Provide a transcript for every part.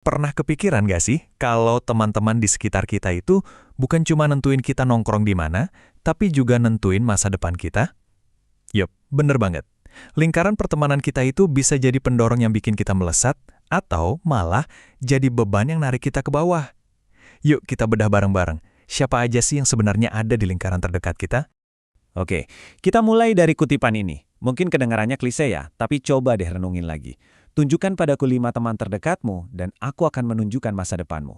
Pernah kepikiran gak sih kalau teman-teman di sekitar kita itu bukan cuma nentuin kita nongkrong di mana, tapi juga nentuin masa depan kita? Yup, bener banget. Lingkaran pertemanan kita itu bisa jadi pendorong yang bikin kita melesat, atau malah jadi beban yang narik kita ke bawah. Yuk kita bedah bareng-bareng. Siapa aja sih yang sebenarnya ada di lingkaran terdekat kita? Oke, kita mulai dari kutipan ini. Mungkin kedengarannya klise ya, tapi coba deh renungin lagi. Tunjukkan padaku 5 teman terdekatmu, dan aku akan menunjukkan masa depanmu.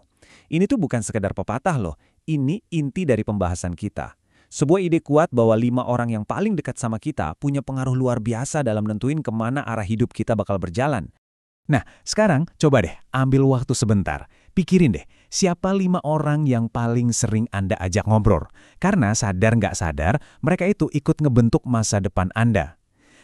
Ini tuh bukan sekedar pepatah loh, ini inti dari pembahasan kita. Sebuah ide kuat bahwa 5 orang yang paling dekat sama kita punya pengaruh luar biasa dalam nentuin kemana arah hidup kita bakal berjalan. Nah, sekarang coba deh ambil waktu sebentar. Pikirin deh, siapa 5 orang yang paling sering Anda ajak ngobrol? Karena sadar nggak sadar, mereka itu ikut ngebentuk masa depan Anda.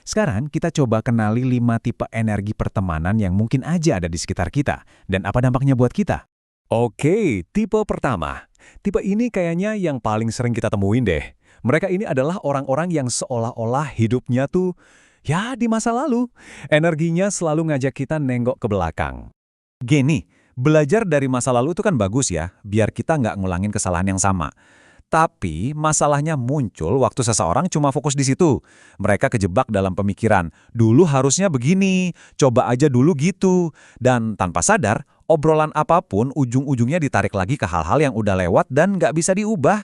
Sekarang kita coba kenali 5 tipe energi pertemanan yang mungkin aja ada di sekitar kita. Dan apa dampaknya buat kita? Oke, tipe pertama. Tipe ini kayaknya yang paling sering kita temuin deh. Mereka ini adalah orang-orang yang seolah-olah hidupnya tuh, ya di masa lalu. Energinya selalu ngajak kita nenggok ke belakang. Gini, belajar dari masa lalu itu kan bagus ya, biar kita nggak ngulangin kesalahan yang sama. Tapi masalahnya muncul waktu seseorang cuma fokus di situ. Mereka kejebak dalam pemikiran, dulu harusnya begini, coba aja dulu gitu. Dan tanpa sadar, obrolan apapun ujung-ujungnya ditarik lagi ke hal-hal yang udah lewat dan nggak bisa diubah.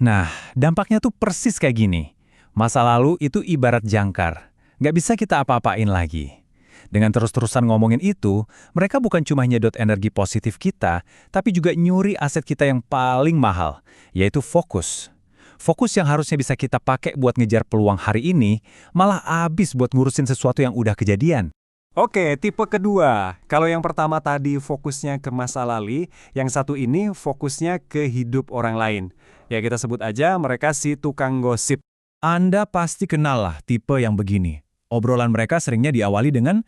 Nah, dampaknya tuh persis kayak gini. Masa lalu itu ibarat jangkar. Nggak bisa kita apa-apain lagi. Dengan terus-terusan ngomongin itu, mereka bukan cuma nyedot energi positif kita, tapi juga nyuri aset kita yang paling mahal, yaitu fokus. Fokus yang harusnya bisa kita pakai buat ngejar peluang hari ini, malah habis buat ngurusin sesuatu yang udah kejadian. Oke, tipe kedua. Kalau yang pertama tadi fokusnya ke masa lalu, yang satu ini fokusnya ke hidup orang lain. Ya kita sebut aja mereka si tukang gosip. Anda pasti kenal lah tipe yang begini. Obrolan mereka seringnya diawali dengan,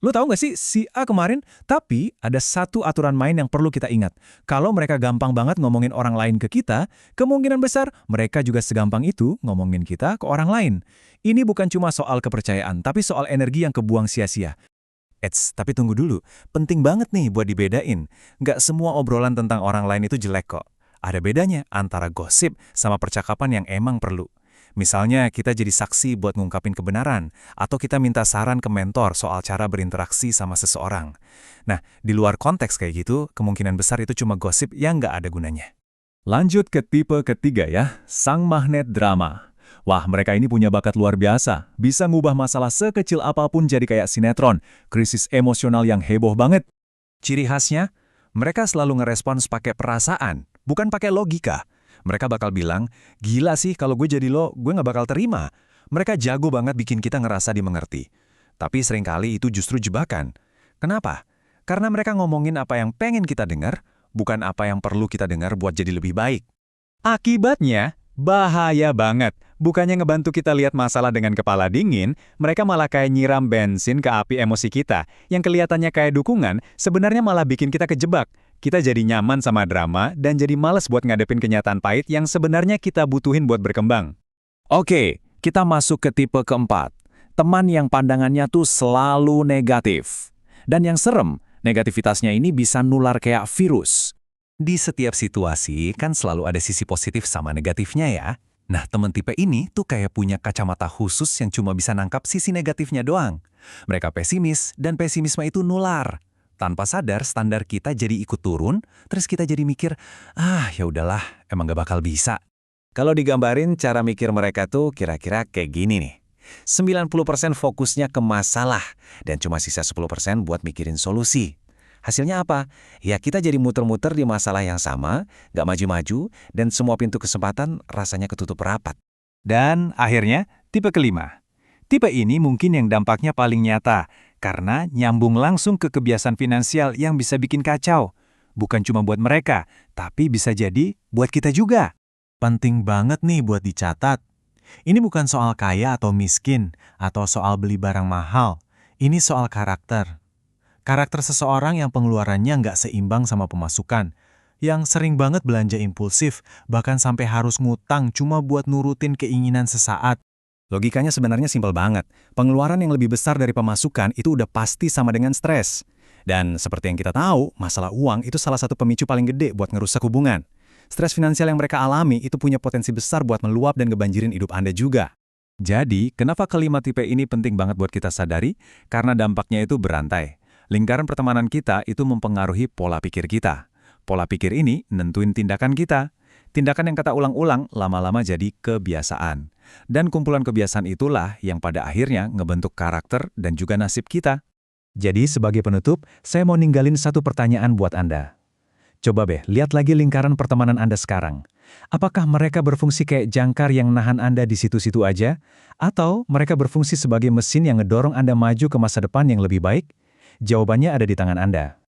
lu tahu nggak sih si A kemarin? Tapi ada satu aturan main yang perlu kita ingat. Kalau mereka gampang banget ngomongin orang lain ke kita, kemungkinan besar mereka juga segampang itu ngomongin kita ke orang lain. Ini bukan cuma soal kepercayaan, tapi soal energi yang kebuang sia-sia. Tapi tunggu dulu. Penting banget nih buat dibedain. Nggak semua obrolan tentang orang lain itu jelek kok. Ada bedanya antara gosip sama percakapan yang emang perlu. Misalnya kita jadi saksi buat ngungkapin kebenaran, atau kita minta saran ke mentor soal cara berinteraksi sama seseorang. Nah, di luar konteks kayak gitu, kemungkinan besar itu cuma gosip yang nggak ada gunanya. Lanjut ke tipe ketiga ya, sang magnet drama. Wah, mereka ini punya bakat luar biasa. Bisa ngubah masalah sekecil apapun jadi kayak sinetron, krisis emosional yang heboh banget. Ciri khasnya, mereka selalu ngerespons pakai perasaan, bukan pakai logika. Mereka bakal bilang, gila sih kalau gue jadi lo, gue nggak bakal terima. Mereka jago banget bikin kita ngerasa dimengerti. Tapi seringkali itu justru jebakan. Kenapa? Karena mereka ngomongin apa yang pengen kita dengar, bukan apa yang perlu kita dengar buat jadi lebih baik. Akibatnya, bahaya banget. Bukannya ngebantu kita lihat masalah dengan kepala dingin, mereka malah kayak nyiram bensin ke api emosi kita. Yang kelihatannya kayak dukungan, sebenarnya malah bikin kita kejebak. Kita jadi nyaman sama drama dan jadi males buat ngadepin kenyataan pahit yang sebenarnya kita butuhin buat berkembang. Oke, kita masuk ke tipe keempat. Teman yang pandangannya tuh selalu negatif. Dan yang serem, negativitasnya ini bisa nular kayak virus. Di setiap situasi kan selalu ada sisi positif sama negatifnya ya. Nah, teman tipe ini tuh kayak punya kacamata khusus yang cuma bisa nangkap sisi negatifnya doang. Mereka pesimis dan pesimisme itu nular. Tanpa sadar standar kita jadi ikut turun, terus kita jadi mikir, ya udahlah, emang gak bakal bisa. Kalau digambarin cara mikir mereka tuh kira-kira kayak gini nih. 90% fokusnya ke masalah dan cuma sisa 10% buat mikirin solusi. Hasilnya apa? Ya kita jadi muter-muter di masalah yang sama, gak maju-maju, dan semua pintu kesempatan rasanya ketutup rapat. Dan akhirnya, tipe kelima. Tipe ini mungkin yang dampaknya paling nyata, karena nyambung langsung ke kebiasaan finansial yang bisa bikin kacau. Bukan cuma buat mereka, tapi bisa jadi buat kita juga. Penting banget nih buat dicatat. Ini bukan soal kaya atau miskin, atau soal beli barang mahal. Ini soal karakter. Karakter seseorang yang pengeluarannya nggak seimbang sama pemasukan, yang sering banget belanja impulsif, bahkan sampai harus ngutang cuma buat nurutin keinginan sesaat. Logikanya sebenarnya simpel banget. Pengeluaran yang lebih besar dari pemasukan itu udah pasti sama dengan stres. Dan seperti yang kita tahu, masalah uang itu salah satu pemicu paling gede buat ngerusak hubungan. Stres finansial yang mereka alami itu punya potensi besar buat meluap dan ngebanjirin hidup Anda juga. Jadi, kenapa kelima tipe ini penting banget buat kita sadari? Karena dampaknya itu berantai. Lingkaran pertemanan kita itu mempengaruhi pola pikir kita. Pola pikir ini nentuin tindakan kita. Tindakan yang kita ulang-ulang lama-lama jadi kebiasaan. Dan kumpulan kebiasaan itulah yang pada akhirnya ngebentuk karakter dan juga nasib kita. Jadi sebagai penutup, saya mau ninggalin satu pertanyaan buat Anda. Coba lihat lagi lingkaran pertemanan Anda sekarang. Apakah mereka berfungsi kayak jangkar yang nahan Anda di situ-situ aja? Atau mereka berfungsi sebagai mesin yang ngedorong Anda maju ke masa depan yang lebih baik? Jawabannya ada di tangan Anda.